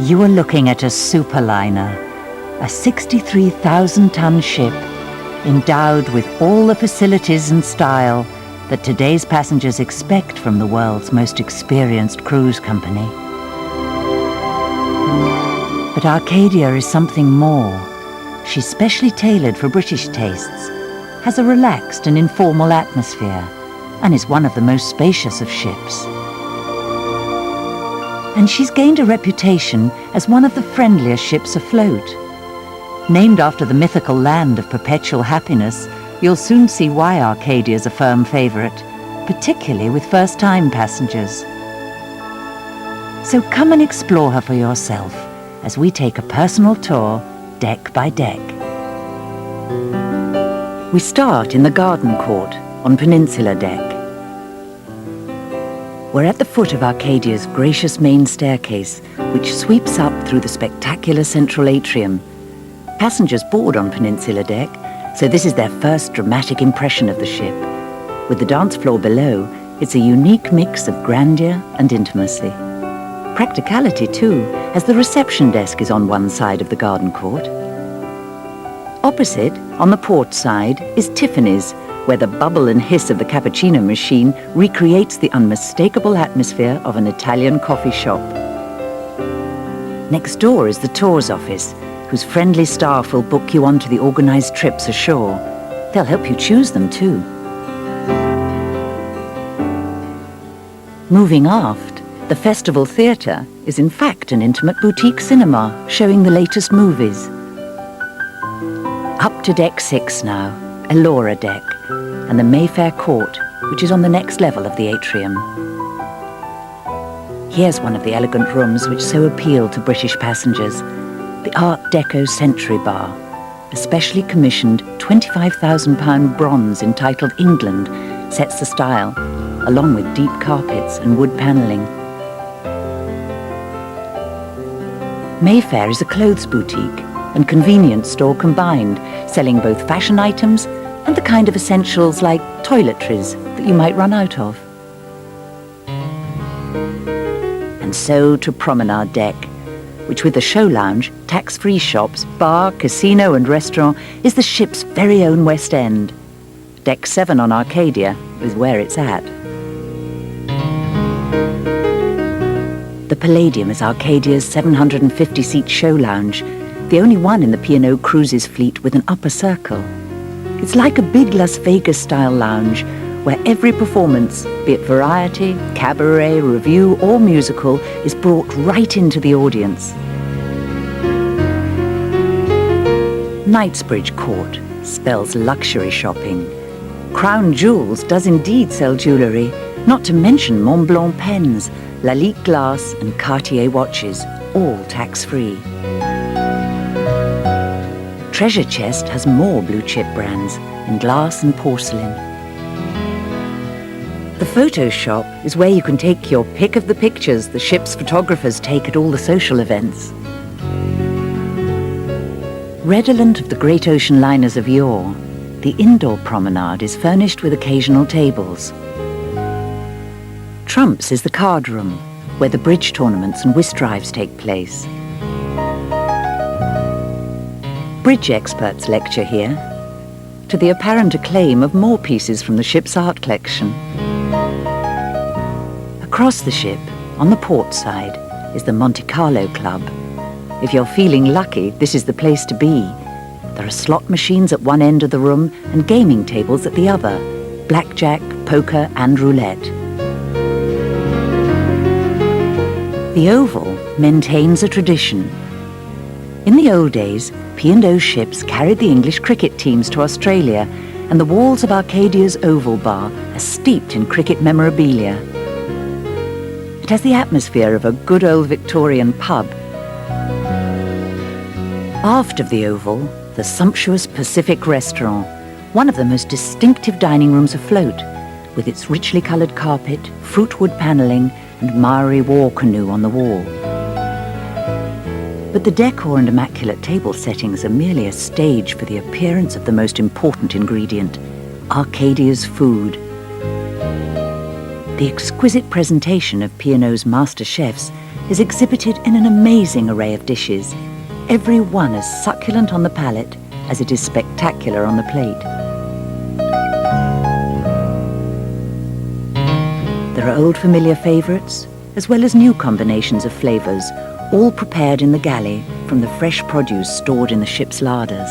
You are looking at a superliner, a 63,000-ton ship endowed with all the facilities and style that today's passengers expect from the world's most experienced cruise company. But Arcadia is something more. She's specially tailored for British tastes, has a relaxed and informal atmosphere, and is one of the most spacious of ships. And she's gained a reputation as one of the friendliest ships afloat. Named after the mythical land of perpetual happiness, you'll soon see why Arcadia is a firm favourite, particularly with first-time passengers. So come and explore her for yourself as we take a personal tour, deck by deck. We start in the garden court on Peninsula Deck. We're at the foot of Arcadia's gracious main staircase, which sweeps up through the spectacular central atrium. Passengers board on Peninsula Deck, so this is their first dramatic impression of the ship. With the dance floor below, it's a unique mix of grandeur and intimacy. Practicality, too, as the reception desk is on one side of the garden court. Opposite, on the port side, is Tiffany's, where the bubble and hiss of the cappuccino machine recreates the unmistakable atmosphere of an Italian coffee shop. Next door is the tours office, whose friendly staff will book you onto the organised trips ashore. They'll help you choose them too. Moving aft, the Festival Theatre is in fact an intimate boutique cinema showing the latest movies. Up to Deck 6 now, Elora Deck, and the Mayfair Court, which is on the next level of the atrium. Here's one of the elegant rooms which so appeal to British passengers, the Art Deco Century Bar, a specially commissioned £25,000 bronze entitled England sets the style, along with deep carpets and wood panelling. Mayfair is a clothes boutique and convenience store combined, selling both fashion items and the kind of essentials like toiletries that you might run out of. And so to Promenade Deck, which with the show lounge, tax-free shops, bar, casino and restaurant is the ship's very own West End. Deck 7 on Arcadia is where it's at. The Palladium is Arcadia's 750-seat show lounge, the only one in the P&O Cruises fleet with an upper circle. It's like a big Las Vegas-style lounge where every performance, be it variety, cabaret, revue or musical, is brought right into the audience. Knightsbridge Court spells luxury shopping. Crown Jewels does indeed sell jewellery, not to mention Montblanc pens, Lalique glass and Cartier watches, all tax-free. Treasure Chest has more blue-chip brands in glass and porcelain. The photo shop is where you can take your pick of the pictures the ship's photographers take at all the social events. Redolent of the great ocean liners of yore, the indoor promenade is furnished with occasional tables. Trumps is the card room, where the bridge tournaments and whist drives take place. Bridge experts lecture here, to the apparent acclaim of more pieces from the ship's art collection. Across the ship, on the port side, is the Monte Carlo Club. If you're feeling lucky, this is the place to be. There are slot machines at one end of the room and gaming tables at the other, blackjack, poker and roulette. The Oval maintains a tradition. In the old days, P&O ships carried the English cricket teams to Australia, and the walls of Arcadia's Oval Bar are steeped in cricket memorabilia. It has the atmosphere of a good old Victorian pub. Aft of the Oval, the sumptuous Pacific Restaurant, one of the most distinctive dining rooms afloat, with its richly coloured carpet, fruitwood panelling, and Maori war canoe on the wall. But the decor and immaculate table settings are merely a stage for the appearance of the most important ingredient, Arcadia's food. The exquisite presentation of P&O's master chefs is exhibited in an amazing array of dishes, every one as succulent on the palate as it is spectacular on the plate. There are old familiar favourites, as well as new combinations of flavours, all prepared in the galley from the fresh produce stored in the ship's larders.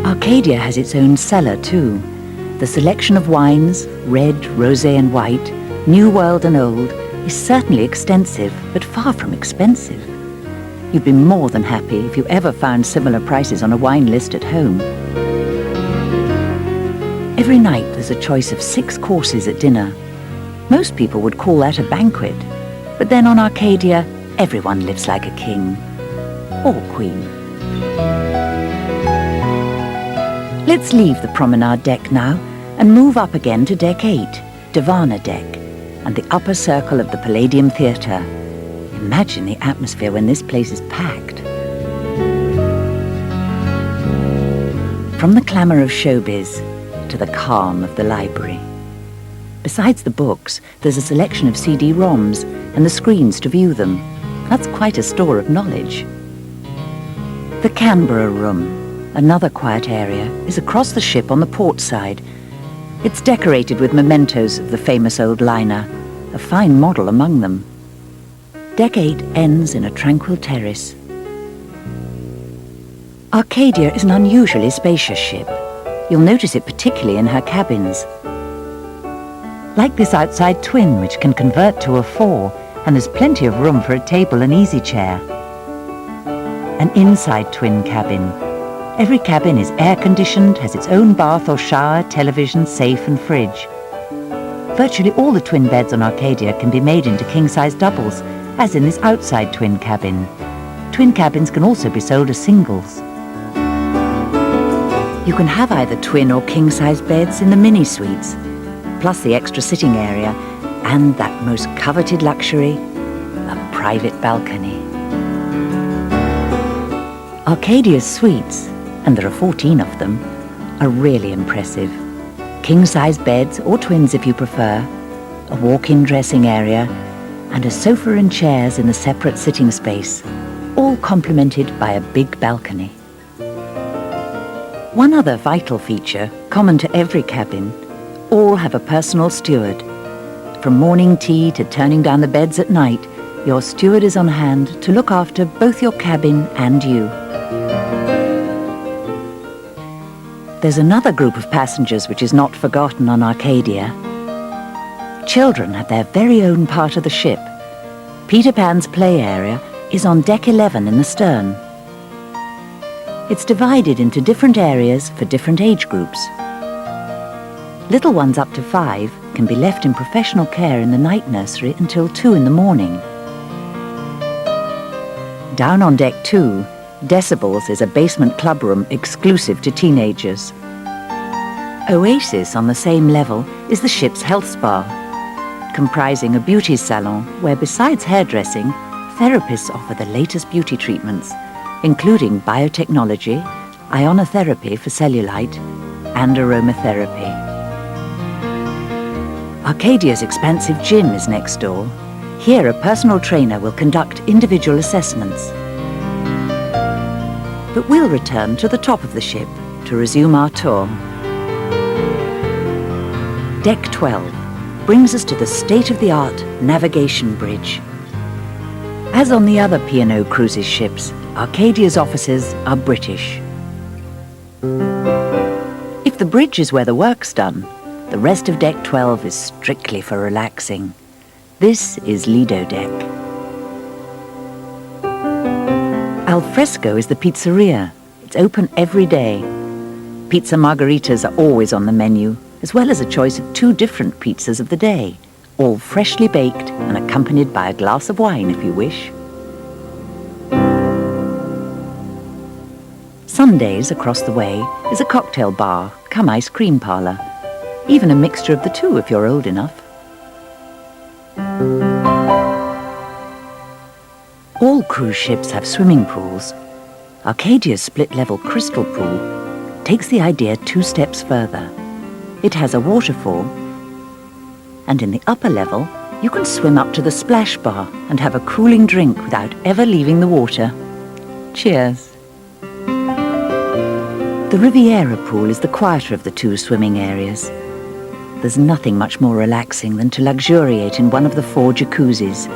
Arcadia has its own cellar too. The selection of wines, red, rosé and white, New World and Old, is certainly extensive, but far from expensive. You'd be more than happy if you ever found similar prices on a wine list at home. Every night there's a choice of 6 courses at dinner. Most people would call that a banquet, but then on Arcadia, everyone lives like a king. Or queen. Let's leave the promenade deck now and move up again to deck 8, Divana deck, and the upper circle of the Palladium Theatre. Imagine the atmosphere when this place is packed. From the clamour of showbiz to the calm of the library. Besides the books, there's a selection of CD-ROMs and the screens to view them. That's quite a store of knowledge. The Canberra Room, another quiet area, is across the ship on the port side. It's decorated with mementos of the famous old liner, a fine model among them. Deck 8 ends in a tranquil terrace. Arcadia is an unusually spacious ship. You'll notice it particularly in her cabins. Like this outside twin, which can convert to a 4, and there's plenty of room for a table and easy chair. An inside twin cabin. Every cabin is air-conditioned, has its own bath or shower, television, safe and fridge. Virtually all the twin beds on Arcadia can be made into king-size doubles, as in this outside twin cabin. Twin cabins can also be sold as singles. You can have either twin or king-size beds in the mini-suites, plus the extra sitting area, and that most coveted luxury, a private balcony. Arcadia's suites, and there are 14 of them, are really impressive. King-size beds, or twins if you prefer, a walk-in dressing area, and a sofa and chairs in the separate sitting space, all complemented by a big balcony. One other vital feature, common to every cabin, all have a personal steward. From morning tea to turning down the beds at night, your steward is on hand to look after both your cabin and you. There's another group of passengers which is not forgotten on Arcadia. Children have their very own part of the ship. Peter Pan's play area is on deck 11 in the stern. It's divided into different areas for different age groups. Little ones up to 5 can be left in professional care in the night nursery until 2 in the morning. Down on deck 2, Decibels is a basement clubroom exclusive to teenagers. Oasis on the same level is the ship's health spa, comprising a beauty salon where besides hairdressing, therapists offer the latest beauty treatments, including biotechnology, ionotherapy for cellulite, and aromatherapy. Arcadia's expansive gym is next door. Here, a personal trainer will conduct individual assessments. But we'll return to the top of the ship to resume our tour. Deck 12 brings us to the state-of-the-art navigation bridge. As on the other P&O Cruises ships, Arcadia's offices are British. If the bridge is where the work's done, the rest of Deck 12 is strictly for relaxing. This is Lido Deck. Al Fresco is the pizzeria. It's open every day. Pizza margaritas are always on the menu, as well as a choice of 2 different pizzas of the day, all freshly baked and accompanied by a glass of wine if you wish. Sundays across the way is a cocktail bar, come ice cream parlour. Even a mixture of the two if you're old enough. All cruise ships have swimming pools. Arcadia's split-level crystal pool takes the idea 2 steps further. It has a waterfall, And in the upper level, you can swim up to the splash bar and have a cooling drink without ever leaving the water. Cheers. The Riviera pool is the quieter of the two swimming areas. There's nothing much more relaxing than to luxuriate in one of the 4 jacuzzis.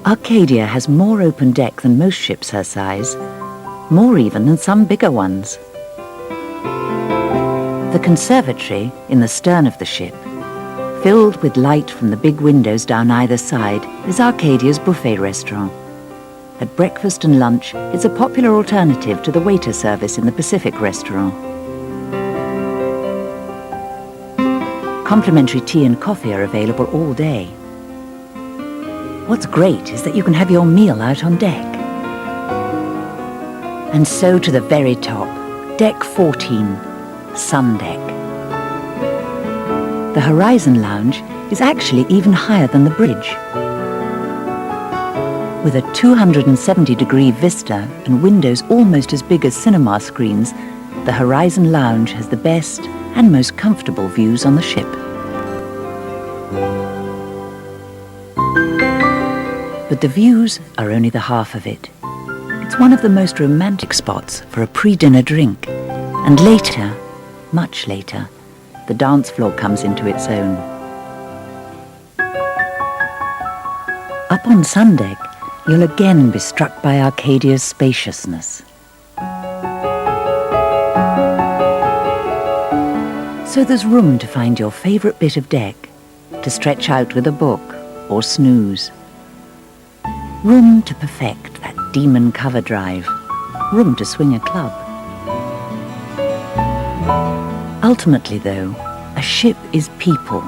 Arcadia has more open deck than most ships her size, more even than some bigger ones. The conservatory, in the stern of the ship, filled with light from the big windows down either side, is Arcadia's buffet restaurant. At breakfast and lunch, it's a popular alternative to the waiter service in the Pacific restaurant. Complimentary tea and coffee are available all day. What's great is that you can have your meal out on deck. And so to the very top, deck 14, Sun Deck. The Horizon Lounge is actually even higher than the bridge. With a 270-degree vista and windows almost as big as cinema screens, the Horizon Lounge has the best and most comfortable views on the ship. But the views are only the half of it. It's one of the most romantic spots for a pre-dinner drink. And later, much later, the dance floor comes into its own. Up on Sun Deck, you'll again be struck by Arcadia's spaciousness. So there's room to find your favourite bit of deck, to stretch out with a book or snooze. Room to perfect that demon cover drive. Room to swing a club. Ultimately, though, a ship is people.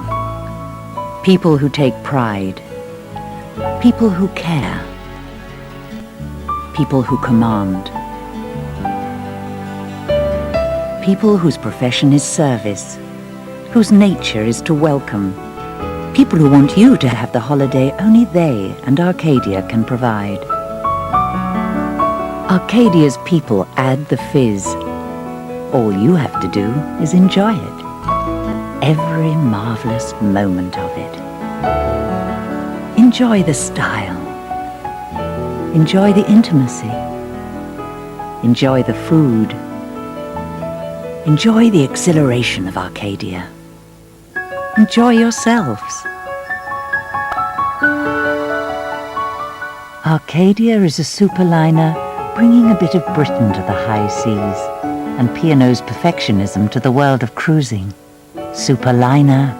People who take pride. People who care. People who command. People whose profession is service, whose nature is to welcome. People who want you to have the holiday only they and Arcadia can provide. Arcadia's people add the fizz. All you have to do is enjoy it. Every marvelous moment of it. Enjoy the style. Enjoy the intimacy. Enjoy the food. Enjoy the exhilaration of Arcadia. Enjoy yourselves. Arcadia is a superliner bringing a bit of Britain to the high seas and P&O's perfectionism to the world of cruising. Superliner,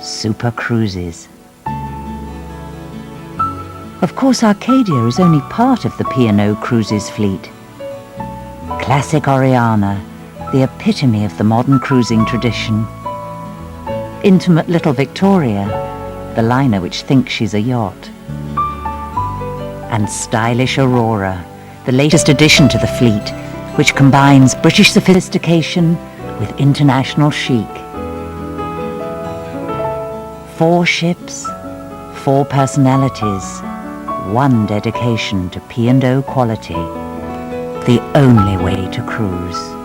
super cruises. Of course, Arcadia is only part of the P&O Cruises fleet. Classic Oriana, the epitome of the modern cruising tradition. Intimate little Victoria, the liner which thinks she's a yacht. And stylish Aurora, the latest addition to the fleet, which combines British sophistication with international chic. 4 ships, 4 personalities, 1 dedication to P&O quality. The only way to cruise.